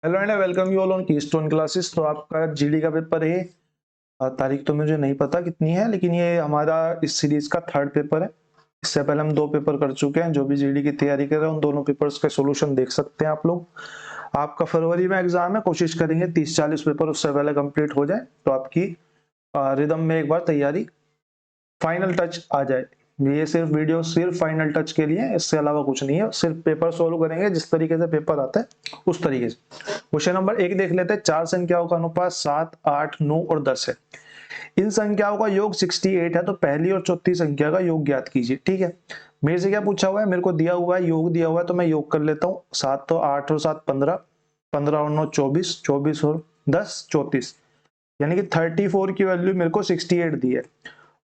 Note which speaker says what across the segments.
Speaker 1: Hello and welcome you all on keystone classes. तो आपका GD का पेपर है। तारीख तो मुझे नहीं पता कितनी है, लेकिन ये हमारा इस सीरीज का थर्ड पेपर है। इससे पहले हम 2 पेपर कर चुके हैं। जो भी जीडी की तैयारी कर रहे हैं उन दोनों पेपर्स का सॉल्यूशन देख सकते हैं आप लोग। आपका फरवरी में एग्जाम है, कोशिश करेंगे 30-40 पेपर उससे पहले कंप्लीट हो जाए तो आपकी रिदम में एक बार तैयारी फाइनल टच आ जाए। ये सिर्फ वीडियो सिर्फ फाइनल टच के लिए, इससे अलावा कुछ नहीं है। सिर्फ पेपर सोल्व करेंगे जिस तरीके से पेपर आता है उस तरीके से। क्वेश्चन नंबर 1 देख लेते हैं। 4 संख्याओं का अनुपात 7, 8, 9 और 10 है। इन संख्याओं का योग 68 है, तो पहली और चौथी संख्या का योग ज्ञात कीजिए। ठीक है, मेरे से क्या पूछा हुआ है, मेरे को दिया हुआ है योग दिया हुआ है, तो मैं योग कर लेता हूँ। 7 तो 8 और 7 15, 15 और 9 24, 24 और 10 34, यानी कि 34 की वैल्यू मेरे को 68 दी है।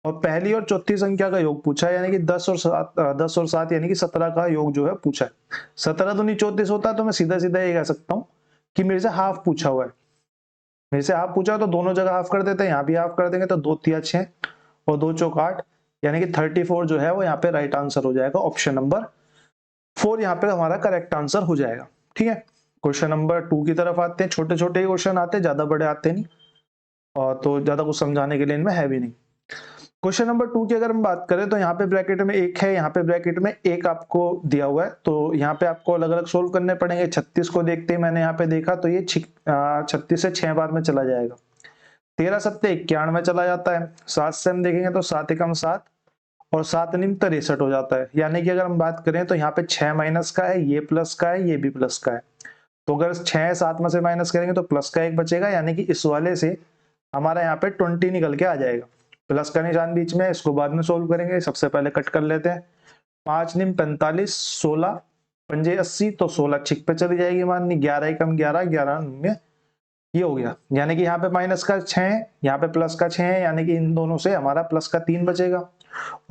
Speaker 1: और पहली और चौथी संख्या का योग पूछा है, यानी कि 10 और 7 यानी कि 17 का योग जो है पूछा है। 17 तो नहीं 34 होता, तो मैं सीधा सीधा ये कह सकता हूँ कि मेरे से हाफ पूछा हुआ है। मेरे से हाफ पूछा है तो दोनों जगह हाफ कर देते हैं, यहाँ भी हाफ कर देंगे तो 2 तिया 6 और 2 चौक 8, यानी कि 34 जो है वो यहाँ पे राइट आंसर हो जाएगा। ऑप्शन नंबर 4 यहाँ पे हमारा करेक्ट आंसर हो जाएगा। ठीक है, क्वेश्चन नंबर 2 की तरफ आते हैं। छोटे छोटे ही क्वेश्चन आते हैं, ज्यादा बड़े आते नहीं, और तो ज्यादा कुछ समझाने के लिए इनमें है भी नहीं। क्वेश्चन नंबर 2 की अगर हम बात करें तो यहाँ पे ब्रैकेट में 1 है, यहाँ पे ब्रैकेट में 1 आपको दिया हुआ है, तो यहाँ पे आपको अलग अलग सोल्व करने पड़ेंगे। 36 को देखते ही मैंने यहाँ पे देखा तो ये 36 से 6 बार में चला जाएगा। 13 सत्ते 91 में चला जाता है। 7 से हम देखेंगे तो 7 एकम 7 और 7 निम 63 हो जाता है। यानी कि अगर हम बात करें तो यहाँ पे 6 माइनस का है, ये प्लस का है, ये भी प्लस का है। तो अगर 6 7 में से माइनस करेंगे तो प्लस का 1 बचेगा, यानी कि इस वाले से हमारा यहाँ पे 20 निकल के आ जाएगा। प्लस का निशान बीच में, इसको बाद में सोल्व करेंगे। सबसे पहले कट कर लेते हैं। 5 निम 45, 16 पंजे 80, तो 16 छिक पे चली जाएगी माननी। 11 एकम 11, 11 में ये हो गया, यानी कि यहाँ पे माइनस का 6 है, यहाँ पे प्लस का 6 है, यानी कि इन दोनों से हमारा प्लस का 3 बचेगा।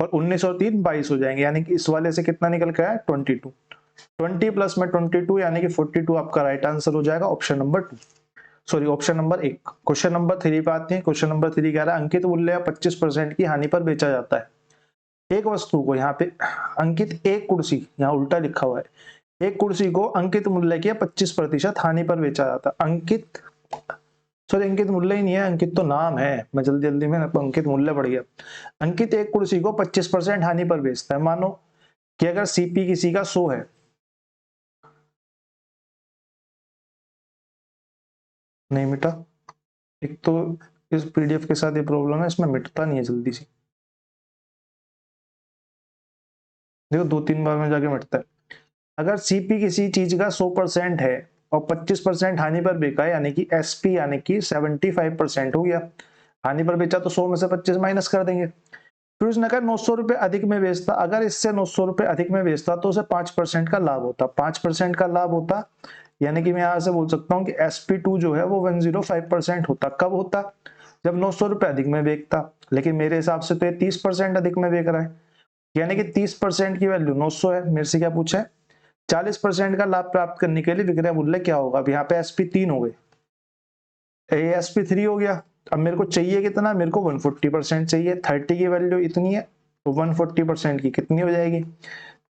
Speaker 1: और 19 और 3 22 हो जाएंगे, यानी कि इस वाले से कितना निकल के आया 22। 20 प्लस में 22 यानी कि 42 आपका राइट आंसर हो जाएगा। Option number 2, sorry option number 1। Question number 3 पे आते हैं। क्वेश्चन नंबर 3 कह रहा है अंकित मूल्य 25% की हानि पर बेचा जाता है। एक वस्तु को, यहाँ पे अंकित एक कुर्सी, यहाँ उल्टा लिखा हुआ है, एक कुर्सी को अंकित मूल्य की 25% हानि पर बेचा जाता है। अंकित, सॉरी अंकित मूल्य ही नहीं है, अंकित तो नाम है, मैं जल्दी जल्दी में अंकित मूल्य पड़ गया। अंकित एक कुर्सी को 25% हानि पर बेचता है। मानो कि अगर सीपी किसी का 100 है, नहीं मिटा। एक तो इस पीडीएफ के साथ ये प्रॉब्लम है, इसमें मिटता नहीं है जल्दी से। देखो 2-3 बार में जाके मिटता है। अगर सीपी किसी चीज का 100% है और 25% हानि पर बिका है, यानी कि एसपी यानी कि 75% हो गया। हानि पर बेचा तो 100 में से 25 माइनस कर देंगे। फिर उसने कहा 900 रुपए अधिक में बेचता। अगर इससे 900 रुपए अधिक में बेचता तो उसे 5% का लाभ होता। 5% का लाभ होता, यानी कि मैं यहां से बोल सकता हूँ कि SP2 जो है वो 105% होता। कब होता? जब 900 रुपए अधिक में बेचता। लेकिन मेरे हिसाब से तो ये 30% अधिक में बेच रहा है, यानी कि 30% की वैल्यू 900 है। मेरे से क्या पूछा है? 40% का लाभ प्राप्त करने के लिए विक्रय मूल्य क्या होगा? अब यहाँ पे SP3 हो गए, SP3 हो गया। अब मेरे को चाहिए कितना? मेरे को 140% चाहिए। 30 की वैल्यू इतनी है, तो 140% की कितनी हो जाएगी?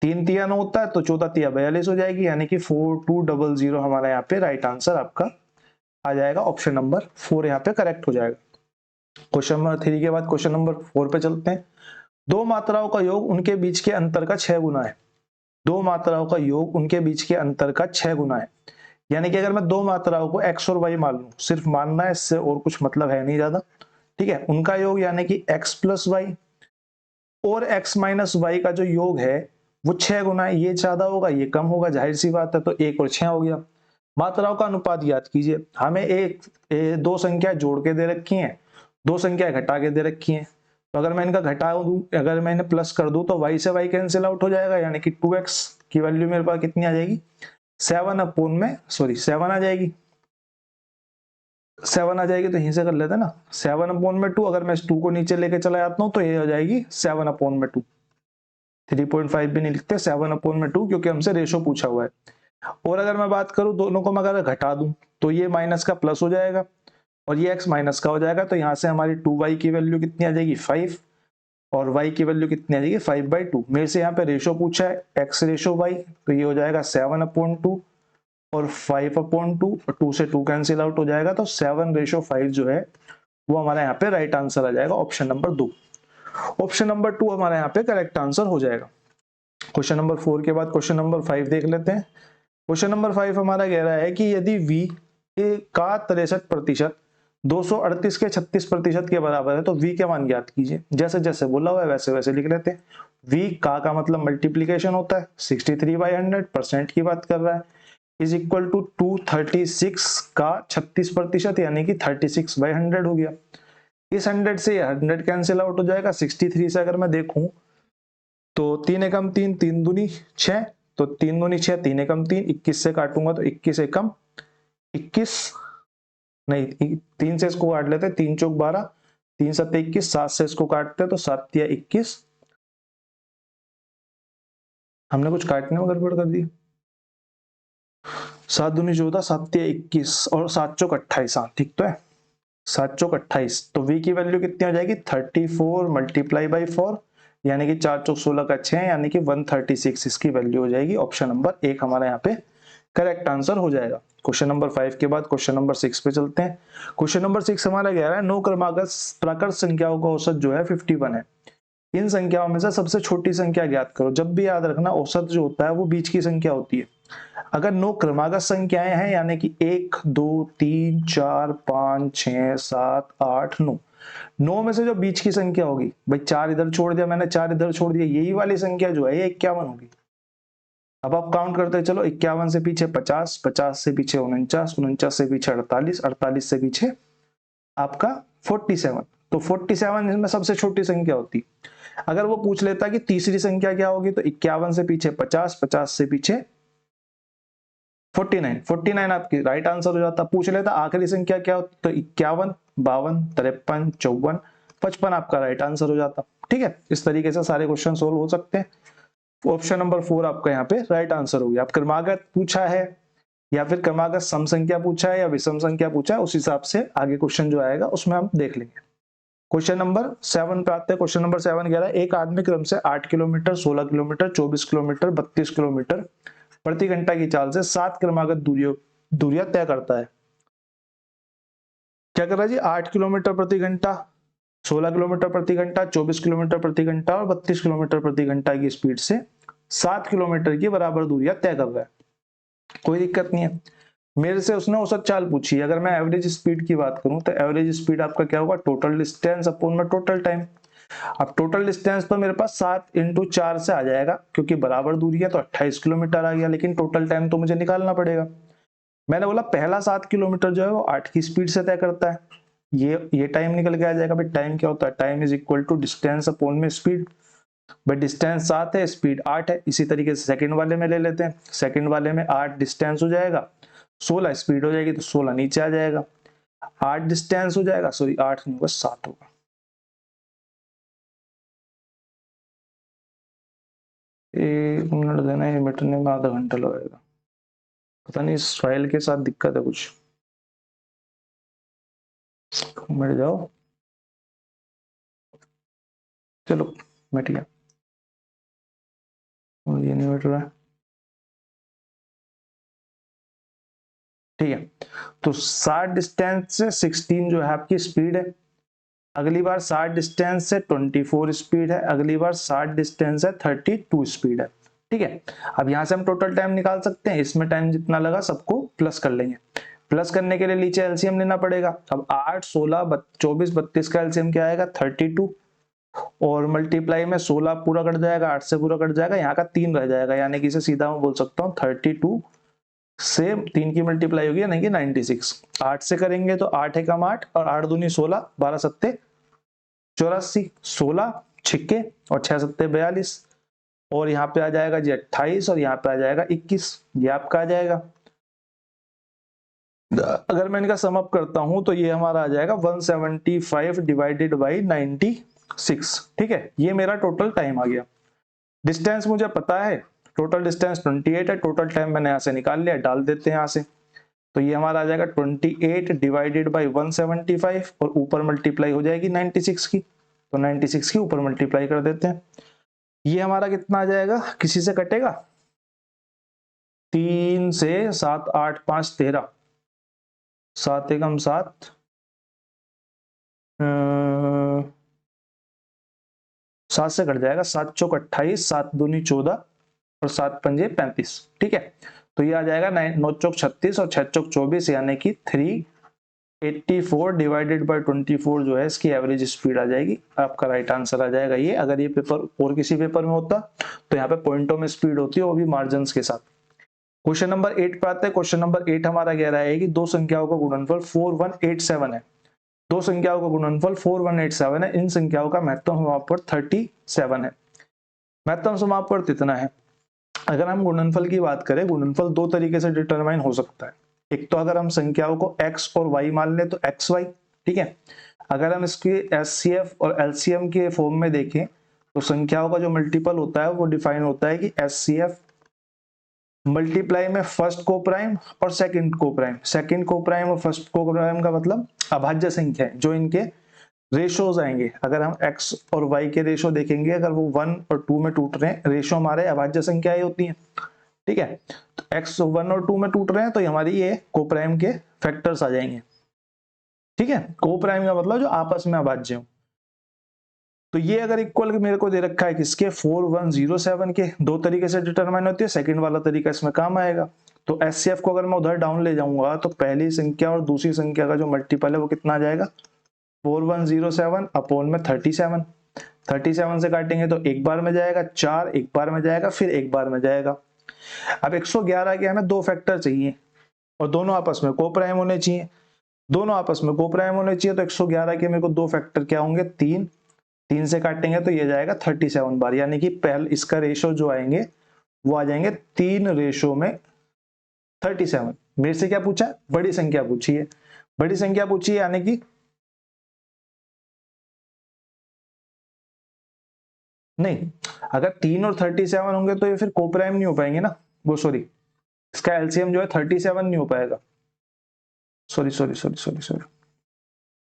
Speaker 1: 3 तिया 9 होता है, तो 14 तिया 42 हो जाएगी, यानी कि 4200 हमारा यहाँ पे राइट आंसर आपका आ जाएगा। ऑप्शन नंबर 4 यहाँ पे करेक्ट हो जाएगा। क्वेश्चन नंबर 3 के बाद क्वेश्चन नंबर 4 पे चलते हैं। दो मात्राओं का योग उनके बीच के अंतर का 6 गुना है। दो मात्राओं का योग उनके बीच के अंतर का 6 गुना है। यानी कि अगर मैं दो मात्राओं को x और y मान लूं, सिर्फ मानना है, इससे और कुछ मतलब है नहीं ज्यादा। ठीक है, उनका योग यानी कि x प्लस वाई और x माइनस वाई का जो योग है वो 6 गुना है। ये ज्यादा होगा, ये कम होगा, जाहिर सी बात है। तो 1 और 6 हो गया। मात्राओं का अनुपात याद कीजिए। हमें दो संख्या जोड़ के दे रखी हैं, दो संख्या घटा के दे रखी हैं। तो अगर मैं इनका घटा दूं, अगर मैं इन्हें प्लस कर दूं तो y से y कैंसिल आउट हो जाएगा, यानी कि 2x की वैल्यू मेरे पास कितनी आ जाएगी? 7 आ जाएगी। 7 आ जाएगी, तो यहीं से कर लेते हैं ना। 7/2, अगर मैं इस 2 को नीचे लेके चला जाता हूँ तो ये हो जाएगी 7/2। 3.5 भी नहीं लिखते, 7/2, क्योंकि हमसे रेशो पूछा हुआ है। और अगर मैं बात करूं दोनों को मैं अगर घटा दूं तो ये माइनस का प्लस हो जाएगा और ये x माइनस का हो जाएगा। तो यहाँ से हमारी 2y की वैल्यू कितनी आ जाएगी? 5, और y की वैल्यू कितनी आ जाएगी? 5/2। मेरे से यहाँ पे रेशो पूछा है, x रेशो y, तो ये हो जाएगा 7/2 और 5/2 और 2 से 2 कैंसिल आउट हो जाएगा, तो 7/5 जो है वो हमारा यहाँ पे राइट आंसर आ जाएगा, ऑप्शन नंबर 2। ऑप्शन नंबर 2 हमारे यहाँ पे करेक्ट आंसर हो जाएगा। क्वेश्चन नंबर 4 के बाद क्वेश्चन नंबर 5 देख लेते हैं। क्वेश्चन नंबर 5 हमारा कह रहा है कि यदि v का 63% 238 के 36% के बराबर है तो v का मान ज्ञात कीजिए। जैसे जैसे बोला हुआ है वैसे वैसे लिख लेते हैं। v का मतलब मल्टीप्लीकेशन होता है, 63/100 की बात कर रहा है, इज इक्वल टू 236 का 36% यानी कि 36/100 हो गया। इस 100 से 100 कैंसिल आउट हो जाएगा। 63 से अगर मैं देखूं तो 3 एकम 3, 3 दूनी 6, तो 3 दूनी 6, 3 एकम 3, 21 से काटूंगा तो 21 एकम 21, नहीं 3 से इसको काट लेते, 3 चौक 12, 3 सत्ते 21, 7 से इसको काटते तो 7 या 21, हमने कुछ काटने में गड़बड़ कर दी। 7 दूनी 14, 7 या 21 और 7 चौक 28, हाँ ठीक तो है, 7 चौक 28। तो v की वैल्यू कितनी हो जाएगी 34 मल्टीप्लाई बाई 4 यानी कि 4 चौक 16 का 6 यानी कि 136 इसकी वैल्यू हो जाएगी। ऑप्शन नंबर 1 हमारा यहाँ पे करेक्ट आंसर हो जाएगा। क्वेश्चन नंबर 5 के बाद क्वेश्चन नंबर 6 पे चलते हैं। क्वेश्चन नंबर 6 हमारा कह रहा है 9 क्रमागत प्राकृत संख्याओं का औसत जो है 51 है। इन संख्याओं में से सबसे छोटी संख्या ज्ञात करो। जब भी याद रखना औसत जो होता है वो बीच की संख्या होती है। अगर 9 क्रमागत संख्याएं हैं यानी कि 1 2 3 4 5 6 7 8 9, 9 में से जो बीच की संख्या होगी, भाई 4 इधर छोड़ दिया मैंने, 4 इधर छोड़ दिया, यही वाली संख्या जो है ये 51 होगी। अब आप काउंट करते चलो, 51 से पीछे 50, 50 से पीछे 49, 49 से पीछे 48, 48 से पीछे आपका 47, तो 47 इसमें सबसे छोटी संख्या होती। अगर वो पूछ लेता कि तीसरी संख्या क्या होगी तो 51 से पीछे 50, 50 से पीछे 49, 49 आपकी राइट आंसर हो जाता। पूछ लेता आखिरी संख्या क्या होती तो 51, 52, 53, 54, 55 आपका राइट आंसर हो जाता। ठीक है, इस तरीके से सारे क्वेश्चन सोल्व हो सकते हैं। ऑप्शन नंबर 4 आपका यहाँ पे राइट आंसर हो गया। आप क्रमागत पूछा है या फिर क्रमागत सम संख्या पूछा है या विषम संख्या पूछा है, उस हिसाब से आगे क्वेश्चन जो आएगा उसमें हम देख लेंगे। क्वेश्चन नंबर 7 पे आते हैं। क्वेश्चन नंबर 7 कह रहा है एक आदमी क्रम से 8 किलोमीटर, 16 किलोमीटर, 24 किलोमीटर, 32 किलोमीटर प्रति घंटा की चाल से 7 क्रमागत दूरियां तय करता है। क्या कर रहा है जी, 8 किलोमीटर प्रति घंटा, 16 किलोमीटर प्रति घंटा, 24 किलोमीटर प्रति घंटा और 32 किलोमीटर प्रति घंटा की स्पीड से 7 किलोमीटर की बराबर दूरियां तय कर रहा है। कोई दिक्कत नहीं है। मेरे से उसने औसत चाल पूछी। अगर मैं एवरेज स्पीड की बात करूं तो एवरेज स्पीड आपका क्या होगा, टोटल डिस्टेंस अपॉन में टोटल टाइम। अब टोटल डिस्टेंस तो मेरे पास 7 × 4 से आ जाएगा क्योंकि बराबर दूरी है तो 28 किलोमीटर आ गया, लेकिन टोटल टाइम तो मुझे निकालना पड़ेगा। मैंने बोला पहला 7 किलोमीटर जो है वो 8 की स्पीड से तय करता है, ये टाइम निकल के आ जाएगा। भाई टाइम क्या होता है, time is equal to distance upon में स्पीड। भाई डिस्टेंस 7 है, स्पीड 8 है। इसी तरीके से सेकंड वाले में ले लेते हैं। सेकंड वाले में 8 डिस्टेंस हो जाएगा, 16 स्पीड हो जाएगी, तो 16 नीचे आ जाएगा। 8 डिस्टेंस हो जाएगा, सॉरी 8 नहीं होगा 7 होगा। एक मिनट देना, ये मिटने में आधा घंटा लगेगा। पता नहीं इस फाइल के साथ दिक्कत है कुछ, मिट जाओ। चलो मिट गया, ये नहीं मिट रहा है। ठीक है, तो 60 डिस्टेंस से 16 जो है आपकी स्पीड है। अगली बार 60 डिस्टेंस से 24 स्पीड है। अगली बार 60 डिस्टेंस है 32 स्पीड है। ठीक है, अब यहां से हम टोटल टाइम निकाल सकते हैं। इसमें टाइम जितना लगा सबको प्लस कर लेंगे। प्लस करने के लिए नीचे एलसीएम लेना पड़ेगा। अब 8, 16, 24, 32 का एलसीएम क्या आएगा 32, और मल्टीप्लाई में 16 पूरा कट जाएगा, 8 से पूरा कट जाएगा, यहाँ का 3 रह जाएगा, यानी कि इसे सीधा मैं बोल सकता हूँ 32 से 3 की मल्टीप्लाई होगी यानी कि 96। 8 से करेंगे तो 8 एकम 8 और 8 दूनी 16, 12 सत्ते 84, 16 छिक्के और 6 सत्ते 42, और यहाँ पे आ जाएगा जी 28 और यहाँ पे आ जाएगा 21, ये आपका आ जाएगा। अगर मैं इनका सम अप करता हूं तो ये हमारा आ जाएगा 175 डिवाइडेड बाई 96। ठीक है, ये मेरा टोटल टाइम आ गया। डिस्टेंस मुझे पता है, टोटल डिस्टेंस 28 है। टोटल टाइम मैंने यहाँ से निकाल लिया, डाल देते हैं यहाँ से, तो ये हमारा आ जाएगा 28 डिवाइडेड बाई 175 और ऊपर मल्टीप्लाई हो जाएगी 96 की, तो 96 की ऊपर मल्टीप्लाई कर देते हैं। ये हमारा कितना आ जाएगा, किसी से कटेगा 3 से 7 8 5 13, 7 एकम 7, 7 से कट जाएगा, 7 चौक 28, 7 दूनी 14 और 7 पंजे 35। ठीक है, तो ये आ जाएगा 9 चौक 36 और 6 चौक 24, यानी कि 384 डिवाइडेड बाय 24 जो है इसकी एवरेज स्पीड आ जाएगी। आपका राइट आंसर आ जाएगा ये। अगर ये पेपर और किसी पेपर में होता तो यहाँ पे पॉइंटों में स्पीड होती है, वो भी मार्जिन के साथ। क्वेश्चन नंबर 8 पे आते हैं। क्वेश्चन नंबर 8 हमारा कह रहा है कि दो संख्याओं का गुणनफल 4187 है। दो संख्याओं का गुणनफल 4187 है। इन संख्याओं का महत्तम समापवर्त 37 है। महत्तम समापवर्त इतना है। अगर हम गुणनफल की बात करें, गुणनफल दो तरीके से डिटरमाइन हो सकता है। एक तो अगर हम संख्याओं को x और y मान लें तो xy, ठीक है। अगर हम इसकी एचसीएफ और एलसीएम के फॉर्म में देखें तो संख्याओं का जो मल्टीपल होता है वो डिफाइन होता है कि एचसीएफ मल्टीप्लाई में फर्स्ट को प्राइम और सेकंड को प्राइम। सेकंड को प्राइम और फर्स्ट को प्राइम का मतलब अभाज्य संख्या है, जो इनके रेशोज आएंगे। अगर हम x और y के रेशो देखेंगे, अगर वो 1 और 2 में टूट रहे हैं, रेशो हमारे अभाज्य संख्याएं होती हैं, ठीक है। तो x 1 और 2 में टूट रहे हैं तो हमारी ये कोप्राइम के फैक्टर्स आ जाएंगे, ठीक है। कोप्राइम का मतलब जो आपस में अभाज्य हो। तो ये अगर इक्वल मेरे को दे रखा है किसके, 4107 के, दो तरीके से डिटरमाइन होती है। सेकंड वाला तरीका इसमें काम आएगा। तो एचसीएफ को अगर मैं उधर डाउन ले जाऊंगा तो पहली संख्या और दूसरी संख्या का जो मल्टीपल है वो कितना आ जाएगा, 4107 अपॉन में 37। 37 से काटेंगे तो एक बार में जाएगा, 4 एक बार में जाएगा, फिर एक बार में जाएगा। अब 111 के हमें दो फैक्टर चाहिए और दोनों आपस में कोप्राइम होने चाहिए। दोनों आपस में कोप्राइम होने चाहिए तो 111 के मेरे को दो फैक्टर क्या होंगे, 3। 3 से काटेंगे तो ये जाएगा 37 बार, यानी कि पहले इसका रेशो जो आएंगे वो आ जाएंगे 3 रेशो में 37। मेरे से क्या पूछा, बड़ी संख्या पूछी है। बड़ी संख्या पूछी है यानी कि नहीं, अगर 3 और 37 होंगे तो ये फिर कोप्राइम नहीं हो पाएंगे ना, वो सॉरी, इसका एलसीएम जो है 37 नहीं हो पाएगा। Sorry sorry sorry sorry sorry,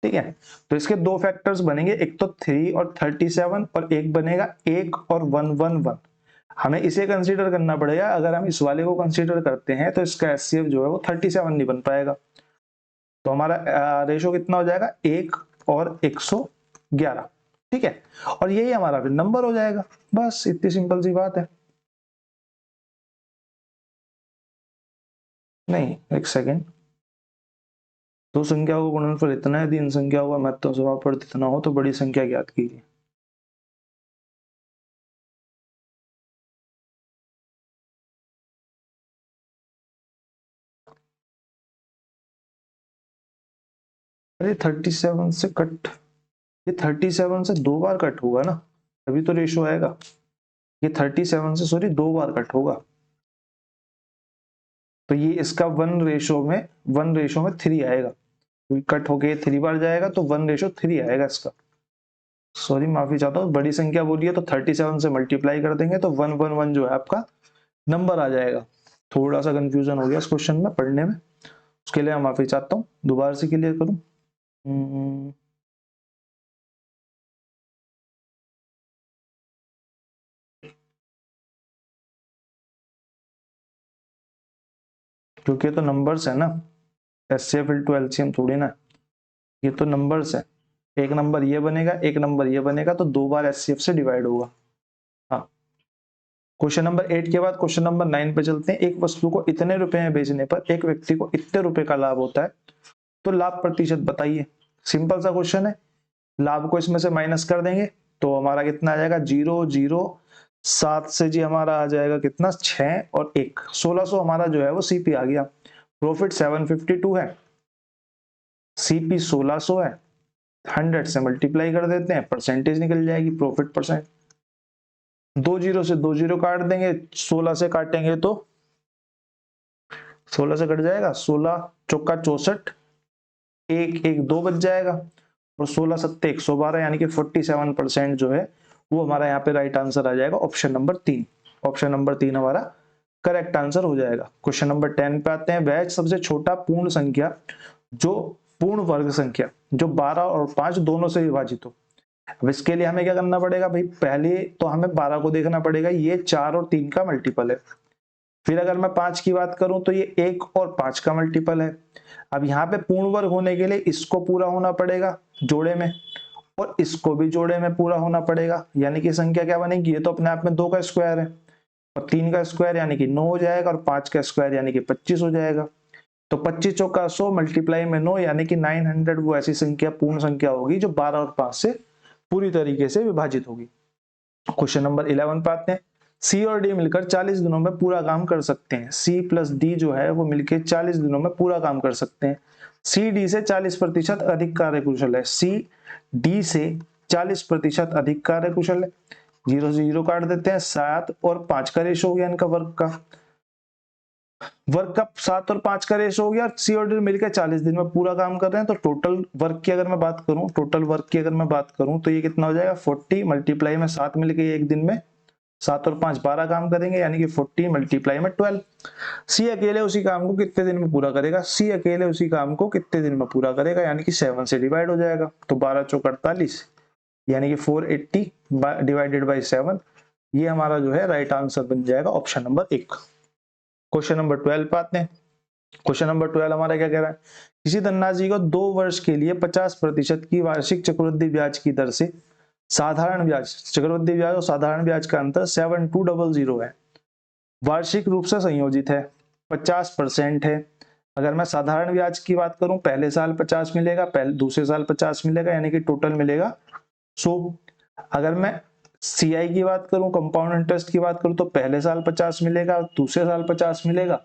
Speaker 1: ठीक है। तो इसके दो फैक्टर्स बनेंगे, एक तो 3 और 37 और एक बनेगा 1 और 111। हमें इसे कंसीडर करना पड़ेगा। अगर हम इस वाले को कंसीडर करते हैं तो इसका एचसीएफ जो है वो 37 नहीं बन पाएगा। तो हमारा रेशो कितना हो जाएगा, 1 और 111, ठीक है। और यही हमारा फिर नंबर हो जाएगा। बस इतनी सिंपल सी बात है। नहीं, एक सेकेंड, दो संख्याओं का गुणनफल इतना है, तीन संख्याओं का महत्तम समापवर्त इतना हो तो बड़ी संख्या ज्ञात कीजिए। अरे 37 से कट, ये 37 से दो बार कट होगा ना, तभी तो रेशो आएगा। ये 37 से सॉरी दो बार कट होगा, तो ये इसका 1:3 आएगा। कट होके 3 बार जाएगा तो 1:3 आएगा इसका। सॉरी माफी चाहता हूँ, बड़ी संख्या बोलिए तो 37 से मल्टीप्लाई कर देंगे तो 111 जो है आपका नंबर आ जाएगा। थोड़ा सा कंफ्यूजन हो गया इस क्वेश्चन में पढ़ने में, उसके लिए मैं माफी चाहता हूँ। दोबारा से क्लियर करूँ। क्योंकि ये तो नंबर्स है ना, एचसीएफ इनटू एलसीएम थोड़ी ना, ये तो नंबर्स है। एक नंबर ये बनेगा, एक नंबर ये बनेगा, तो दो बार एचसीएफ से डिवाइड होगा। हाँ, क्वेश्चन नंबर 8 के बाद क्वेश्चन नंबर 9 पे चलते हैं। एक वस्तु को इतने रुपए में बेचने पर एक व्यक्ति को इतने रुपए का लाभ होता है, तो लाभ प्रतिशत बताइए। सिंपल सा क्वेश्चन है। लाभ को इसमें से माइनस कर देंगे तो हमारा कितना आ जाएगा, 007 से जी हमारा आ जाएगा कितना, 6 और 1, 1600 हमारा जो है वो सीपी आ गया। प्रॉफिट 752 है, सीपी 1600 है, 100 से मल्टीप्लाई कर देते हैं, परसेंटेज निकल जाएगी, प्रॉफिट परसेंट। 20 से 20 काट देंगे, 16 से काटेंगे तो 16 से कट जाएगा, 16 चौका 64, 1 1 2 बच जाएगा, और 16 सत्ते 112, यानी कि 47% जो है वो हमारा यहाँ पे राइट आंसर आ जाएगा, ऑप्शन नंबर 3। ऑप्शन नंबर 3 हमारा करेक्ट आंसर हो जाएगा। क्वेश्चन नंबर 10 पे आते हैं। वह सबसे छोटा पूर्ण संख्या जो पूर्ण वर्ग संख्या जो 12 और 5 दोनों से विभाजित हो। अब इसके लिए हमें क्या करना पड़ेगा भाई, पहले तो हमें 12 को देखना पड़ेगा, ये 4 और 3 का मल्टीपल है। फिर अगर मैं 5 की बात करूं तो ये 1 और 5 का मल्टीपल है। अब यहाँ पे पूर्ण वर्ग होने के लिए इसको पूरा होना पड़ेगा जोड़े में, और इसको भी जोड़े में पूरा होना पड़ेगा, यानी कि संख्या क्या बनेगी, ये तो अपने आप में 2 का स्क्वायर है, और 3 का स्क्वायर यानी कि 9 हो जाएगा, और 5 का स्क्वायर यानी कि 25 हो जाएगा। तो 25 चौका 100 मल्टीप्लाई में 9 यानी कि 900 वो ऐसी संख्या पूर्ण संख्या होगी जो 12 और 5 से पूरी तरीके से विभाजित होगी। क्वेश्चन नंबर 11 पे आते हैं। सी और डी मिलकर 40 दिनों में पूरा काम कर सकते हैं। सी प्लस डी जो है वो मिलकर 40 दिनों में पूरा काम कर सकते हैं। सी डी से 40% अधिक कार्यकुशल है। सी डी से 40% अधिक कार्यकुशल है। 0 से 0 काट देते हैं। 7 और 5 का रेशो हो गया इनका वर्क का। 7 और 5 का रेशो हो गया। सी और डी मिलकर 40 दिन में पूरा काम कर रहे हैं। तो टोटल वर्क की अगर मैं बात करूं तो ये कितना हो जाएगा 40 मल्टीप्लाई में 7 मिलकर एक दिन में 7 और 5 12 काम करेंगे, यानी कि 40 मल्टीप्लाई में 12। सी अकेले उसी काम को कितने दिन में पूरा करेगा, सी अकेले उसी काम को कितने दिन में पूरा करेगा, यानी कि 7 से डिवाइड हो जाएगा। तो 12 चौक 48 यानी कि 480 डिवाइडेड बाई 7, ये हमारा जो है राइट आंसर बन जाएगा ऑप्शन नंबर 1। क्वेश्चन नंबर 12 पे आते हैं। क्वेश्चन नंबर 12 हमारा क्या कह रहा है, किसी धनराशि को 2 वर्ष के लिए 50% की वार्षिक चक्रवृद्धि ब्याज की दर से साधारण ब्याज, चक्रवृद्धि ब्याज और साधारण ब्याज का अंतर 7200 है, वार्षिक रूप से संयोजित है, 50% है। अगर मैं साधारण ब्याज की बात करूं, पहले साल 50 मिलेगा, पहले दूसरे साल 50 मिलेगा, यानी कि टोटल मिलेगा 100। अगर मैं सीआई की बात करूं, कंपाउंड इंटरेस्ट की बात करूं, तो पहले साल 50 मिलेगा, दूसरे साल 50 मिलेगा,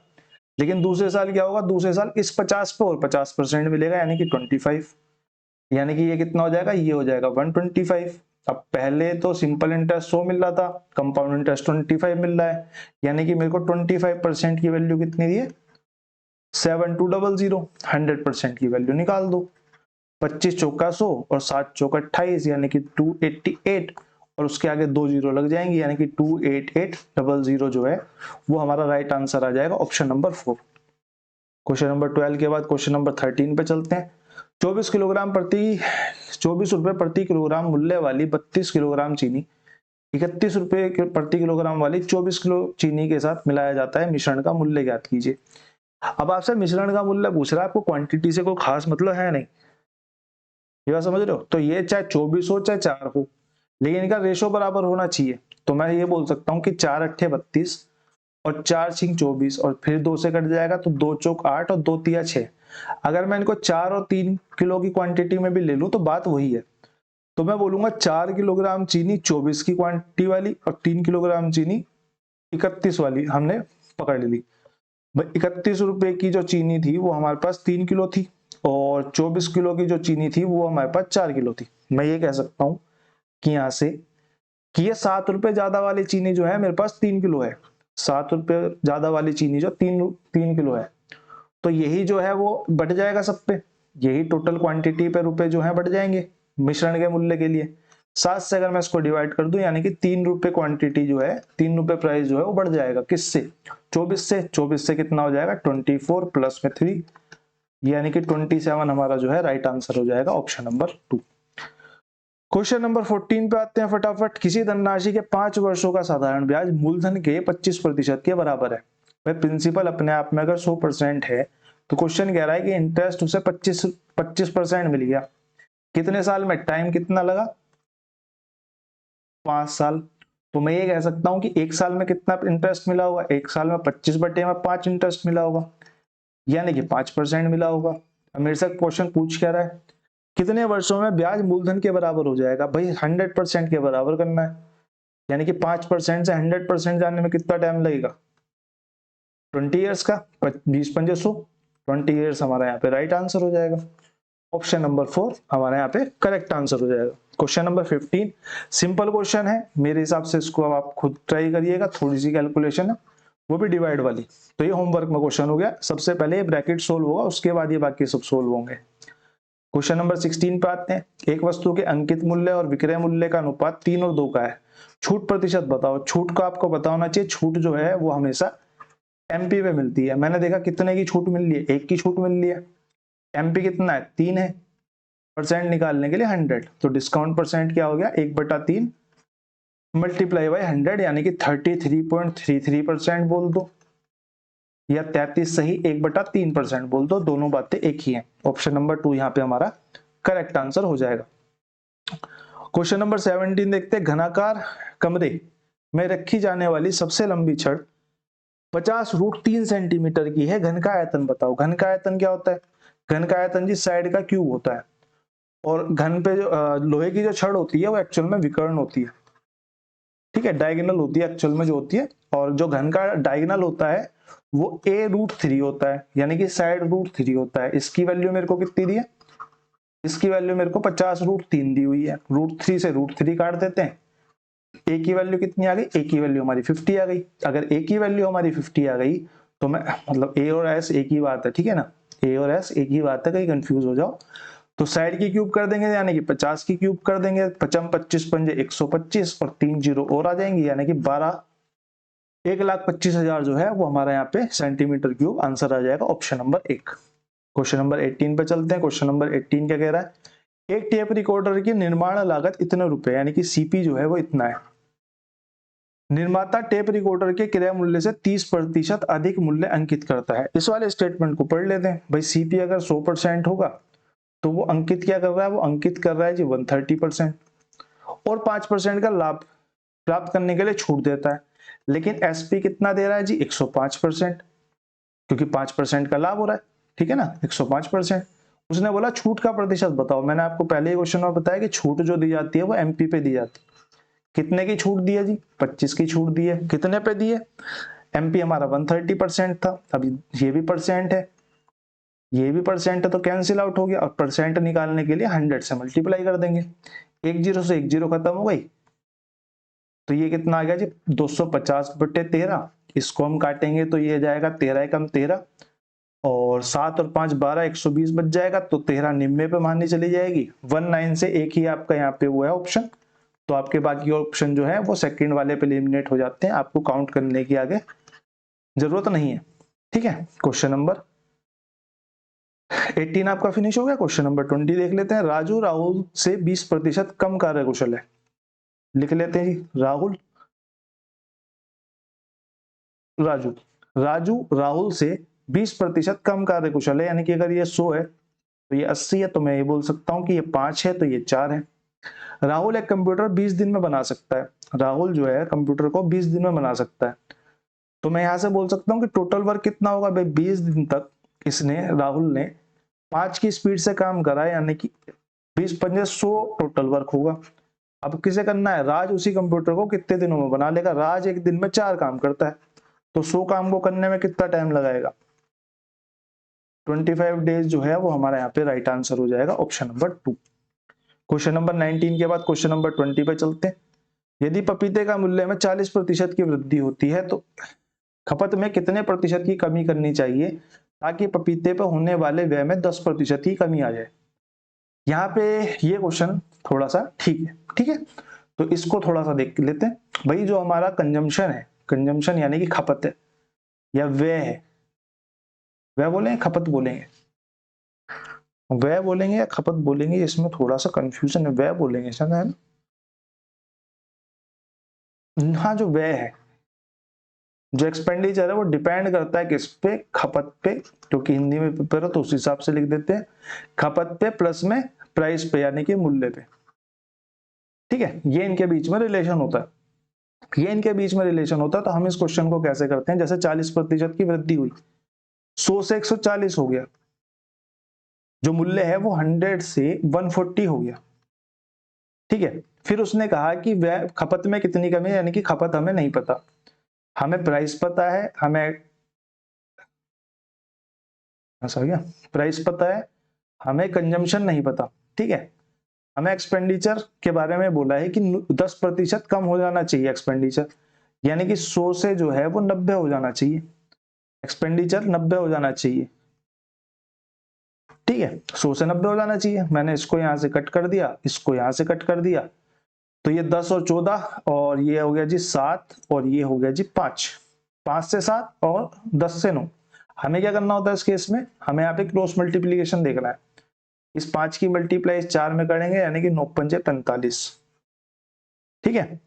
Speaker 1: लेकिन दूसरे साल क्या होगा, दूसरे साल इस 50 पे और 50% मिलेगा, यानी कि 25, यानी कि ये कितना हो जाएगा, ये हो जाएगा 125। अब पहले तो सिंपल इंटरेस्ट 100 मिल रहा था, कंपाउंड इंटरेस्ट 25 मिल रहा है, यानी कि मेरे को 25% की वैल्यू कितनी दी है 7200, 100% की वैल्यू निकाल दो। 25 चौका 100 और 7 चौका 28 यानी कि 288, और उसके आगे 2 जीरो लग जाएंगे, यानी कि 28800 जो है वो हमारा राइट आंसर आ जाएगा ऑप्शन नंबर 4। क्वेश्चन नंबर 12 के बाद क्वेश्चन नंबर 13 पे चलते हैं। 24 रुपए प्रति किलोग्राम मूल्य वाली 32 किलोग्राम चीनी 31 रुपए प्रति किलोग्राम वाली 24 किलो चीनी के साथ मिलाया जाता है, मिश्रण का मूल्य ज्ञात कीजिए। अब आपसे मिश्रण का मूल्य पूछ रहा है, आपको क्वांटिटी से कोई खास मतलब है नहीं, ये बात समझ रहे हो। तो ये चाहे 24 हो चाहे 4 हो, लेकिन इनका रेशो बराबर होना चाहिए। तो मैं ये बोल सकता हूँ कि 4 अट्ठे 32 और 4 छिंग 24, और फिर 2 से कट जाएगा तो 2 चौक 8 और 2 तिया 6। अगर मैं इनको 4 और 3 किलो की क्वांटिटी में भी ले लूं तो बात वही है। तो मैं बोलूंगा 4 किलोग्राम चीनी 24 की क्वांटिटी वाली और 3 किलोग्राम चीनी 31 वाली हमने पकड़ ली। 31 रुपए की जो चीनी थी वो हमारे पास 3 किलो थी, और 24 किलो की जो चीनी थी वो हमारे पास 4 किलो थी। मैं ये कह सकता हूं कि यहाँ से कि ये 7 रुपए ज्यादा वाली चीनी जो है मेरे पास 3 किलो है, 7 रुपए ज्यादा वाली चीनी जो 3 किलो है, तो यही जो है वो बढ़ जाएगा सब पे, यही टोटल क्वांटिटी पे रुपए जो है बढ़ जाएंगे मिश्रण के मूल्य के लिए। 7 से अगर मैं इसको डिवाइड कर दूं, यानी कि 3 रुपए क्वांटिटी जो है, 3 रुपए प्राइस जो है वो बढ़ जाएगा, किससे 24 से। 24 से कितना हो जाएगा 24 प्लस में 3, यानी कि 27 हमारा जो है राइट आंसर हो जाएगा ऑप्शन नंबर 2। क्वेश्चन नंबर 14 पे आते हैं फटाफट। किसी धनराशि के 5 वर्षों का साधारण ब्याज मूलधन के 25% के बराबर है। भाई प्रिंसिपल अपने आप में अगर 100% है, तो क्वेश्चन कह रहा है कि इंटरेस्ट उसे 25% मिल गया, कितने साल में, टाइम कितना लगा 5 साल। तो मैं ये कह सकता हूं कि एक साल में कितना इंटरेस्ट मिला होगा, एक साल में 25/5 इंटरेस्ट मिला होगा, यानी कि 5% मिला होगा। अब मेरे से क्वेश्चन पूछ क्या रहा है, कितने वर्षों में ब्याज मूलधन के बराबर हो जाएगा। भाई 100% के बराबर करना है, यानी कि 5% से 100% जाने में कितना टाइम लगेगा 20 ईयर्स का, 20×5 20 ईयर्स हमारा यहाँ पे राइट आंसर हो जाएगा। ऑप्शन नंबर 4 हमारे यहाँ पे करेक्ट आंसर हो जाएगा। क्वेश्चन नंबर 15 सिंपल क्वेश्चन है, मेरे हिसाब से इसको अब आप खुद ट्राई करिएगा, थोड़ी सी कैलकुलेशन है, वो भी डिवाइड वाली। तो ये होमवर्क में क्वेश्चन हो गया, सबसे पहले ये ब्रैकेट सोल्व होगा, उसके बाद ये बाकी सब सोल्व होंगे। क्वेश्चन नंबर 16 पे आते हैं। एक वस्तु के अंकित मूल्य और विक्रय मूल्य का अनुपात 3 और 2 का है, छूट प्रतिशत बताओ। छूट का आपको पता होना चाहिए, छूट जो है वो हमेशा एमपी पे मिलती है। मैंने देखा कितने की छूट मिल रही है, 1 की छूट मिल रही है। एमपी कितना है 3 है, परसेंट निकालने के लिए 100, तो डिस्काउंट परसेंट क्या हो गया 1/3 मल्टीप्लाई बाय 100, यानी कि 33.33% बोल दो। या 33 सही 1/3% बोल दो, दोनों बातें एक ही हैं। ऑप्शन नंबर 2 यहाँ पे हमारा करेक्ट आंसर हो जाएगा। क्वेश्चन नंबर 17 देखते हैं। घनाकार कमरे में रखी जाने वाली सबसे लंबी छड़ 50√3 सेंटीमीटर की है, घन का आयतन बताओ। घन का आयतन क्या होता है? घन का आयतन जी साइड का क्यूब होता है, और घन पे जो लोहे की जो छड़ होती है वो एक्चुअल में विकर्ण होती है, ठीक है, डायगोनल होती है एक्चुअल में जो होती है। और जो घन का डायगोनल होता है वो a√3 होता है, यानी कि साइड √3 होता है। इसकी वैल्यू मेरे को कितनी दी है? इसकी वैल्यू मेरे को 50√3 दी हुई है। √3 से √3 काट देते हैं, ए की वैल्यू कितनी आ गई? ए की वैल्यू हमारी 50 आ गई। अगर ए की वैल्यू हमारी 50 आ गई तो मैं मतलब ए और एस एक ही बात है, ठीक है ना, ए और एस एक ही बात है, कहीं कंफ्यूज हो जाओ तो साइड की क्यूब कर देंगे, यानी कि 50 की क्यूब कर देंगे। 55 25 पंजे 125 और 3 जीरो और आ जाएंगी, यानी कि 1,25,000 जो है वो हमारा यहाँ पे सेंटीमीटर क्यूब आंसर आ जाएगा, ऑप्शन नंबर 1। क्वेश्चन नंबर 18 पे चलते हैं। क्वेश्चन नंबर 18 क्या कह रहा है? एक टेप रिकॉर्डर की निर्माण लागत इतने रुपए, यानी कि सीपी जो है वो इतना है। निर्माता टेप रिकॉर्डर के क्रय मूल्य से 30% अधिक मूल्य अंकित करता है। इस वाले स्टेटमेंट को पढ़ लेते हैं भाई। सीपी अगर 100% होगा तो वो अंकित क्या कर रहा है? वो अंकित कर रहा है जी 130%, और 5% का लाभ प्राप्त करने के लिए छूट देता है। लेकिन एसपी कितना दे रहा है जी? 105%, क्योंकि 5% का लाभ हो रहा है, ठीक है ना, 105%। उसने बोला छूट का प्रतिशत बताओ। मैंने आपको पहले ही क्वेश्चन में बताया कि छूट जो दी जाती है वो एमपी पे दी जाती है। कितने की छूट दी है जी? 25 की छूट दी है। कितने पे दी है? एमपी हमारा 130% था, अभी ये भी परसेंट है, ये भी परसेंट है, तो कैंसिल आउट हो गया। और परसेंट निकालने के लिए 100 से मल्टीप्लाई कर देंगे। एक जीरो से एक जीरो खत्म हो गई, तो ये कितना आ गया जी? 250/13। इसको हम काटेंगे तो ये जाएगा 13 एकम 13, और 7 और 5 12, 120 बच जाएगा, तो 13 निम्बे पे माननी चली जाएगी। 19 से एक ही आपका यहाँ पे वो है ऑप्शन, तो आपके बाकी ऑप्शन जो है वो सेकंड वाले पे एलिमिनेट हो जाते हैं, आपको काउंट करने की आगे जरूरत नहीं है, ठीक है। क्वेश्चन नंबर 18 आपका फिनिश हो गया। क्वेश्चन नंबर 20 देख लेते हैं। राजू राहुल से 20% कम कार्यकुशल है। लिख लेते हैं जी, राजू राजू राहुल से 20% कम कार्यकुशल है, यानी कि अगर ये 100 है तो ये 80 है, तो मैं ये बोल सकता हूँ कि ये 5 है तो ये 4 है। राहुल एक कंप्यूटर 20 दिन में बना सकता है। राहुल जो है कंप्यूटर को 20 दिन में बना सकता है, तो मैं यहां से बोल सकता हूँ कि टोटल वर्क कितना होगा भाई? 20 दिन तक इसने, राहुल ने 5 की स्पीड से काम करा, यानी कि 20 पंजे 100 टोटल वर्क होगा। अब किसे करना है? राज उसी कंप्यूटर को कितने दिनों में बना लेगा? राज एक दिन में 4 काम करता है, तो 100 काम को करने में कितना टाइम लगाएगा? 25 डेज जो है वो हमारा यहाँ पे राइट आंसर हो जाएगा, ऑप्शन नंबर 2। क्वेश्चन नंबर 19 के बाद क्वेश्चन नंबर 20 पे चलते हैं। यदि पपीते का मूल्य में 40% की वृद्धि होती है तो खपत में कितने प्रतिशत की कमी करनी चाहिए ताकि पपीते पर होने वाले व्यय में 10% की कमी आ जाए? यहाँ पे ये क्वेश्चन थोड़ा सा ठीक है, ठीक है, तो इसको थोड़ा सा देख लेते हैं। भाई जो हमारा कंजम्पशन है, कंजम्पशन यानी कि खपत है या व्यय है, व्यय बोलेंगे खपत बोलेंगे? व्यय बोलेंगे या खपत बोलेंगे, इसमें थोड़ा सा कंफ्यूजन है। व्यय बोलेंगे शायद, है ना? हाँ, जो व्यय है, जो एक्सपेंडिचर है वो डिपेंड करता है किस पे? खपत पे, क्योंकि हिंदी में पेपर है तो उस हिसाब से लिख देते हैं। खपत पे प्लस में प्राइस पे, यानी कि मूल्य पे, ठीक है, ये इनके बीच में रिलेशन होता है। ये इनके बीच में रिलेशन होता है, तो हम इस क्वेश्चन को कैसे करते हैं? जैसे 40% की वृद्धि हुई, 100 से 140 हो गया, जो मूल्य है वो 100 से 140 हो गया, ठीक है। फिर उसने कहा कि व्यय खपत में कितनी कमी है, यानी कि खपत हमें नहीं पता, हमें प्राइस पता है, हमें ऐसा हो गया, प्राइस पता है, हमें कंजम्पशन नहीं पता, ठीक है। हमें एक्सपेंडिचर के बारे में बोला है कि 10% कम हो जाना चाहिए एक्सपेंडिचर, यानी कि 100 से जो है वो 90 हो जाना चाहिए, एक्सपेंडिचर 90 हो जाना चाहिए, ठीक है, 100 से 90 हो जाना चाहिए। मैंने इसको यहां से कट कर दिया, इसको यहां से कट कर दिया, तो ये 10 और 14, और ये हो गया जी 7, और ये हो गया जी 5, 5 से 7 और 10 से 9। हमें क्या करना होता है इस केस में? हमें यहाँ पे क्रॉस मल्टीप्लीकेशन देखना है। इस 5 की मल्टीप्लाई इस 4 में करेंगे, यानी कि 9 पंजे 45, ठीक है,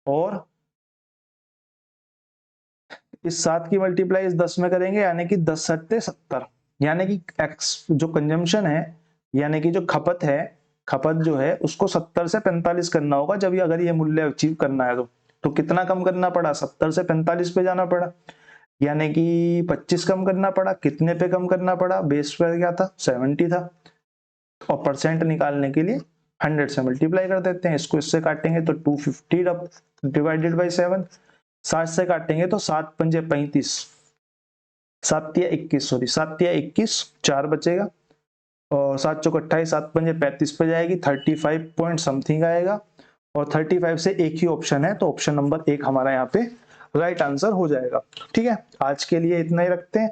Speaker 1: और इस 7 की मल्टीप्लाई इस 10 में करेंगे, यानी कि 10 सत्ते 70, यानी कि एक्स जो कंजम्पशन है, यानी कि जो खपत है, खपत जो है उसको 70 से 45 करना होगा जब ये अगर ये मूल्य अचीव करना है तो कितना कम करना पड़ा, 70 से 45 पे जाना पड़ा, यानी कि 25 कम करना पड़ा। कितने पे कम करना पड़ा, बेस पर क्या था 70 था, और परसेंट निकालने के लिए 100 से मल्टीप्लाई कर देते हैं। इसको इससे काटेंगे तो 250 डिवाइडेड बाई 7, 60 से काटेंगे तो 7 पंजे 35, 7 या 21, सॉरी 7 या 21, 4 बचेगा, और 7 चौक 28, 7 पंजे 35 पे जाएगी, 35 पॉइंट समथिंग आएगा, और 35 से एक ही ऑप्शन है, तो ऑप्शन नंबर 1 हमारा यहाँ पे राइट आंसर हो जाएगा। ठीक है, आज के लिए इतना ही रखते हैं।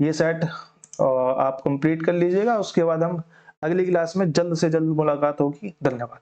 Speaker 1: ये सेट आप कंप्लीट कर लीजिएगा, उसके बाद हम अगली क्लास में जल्द से जल्द मुलाकात होगी। धन्यवाद।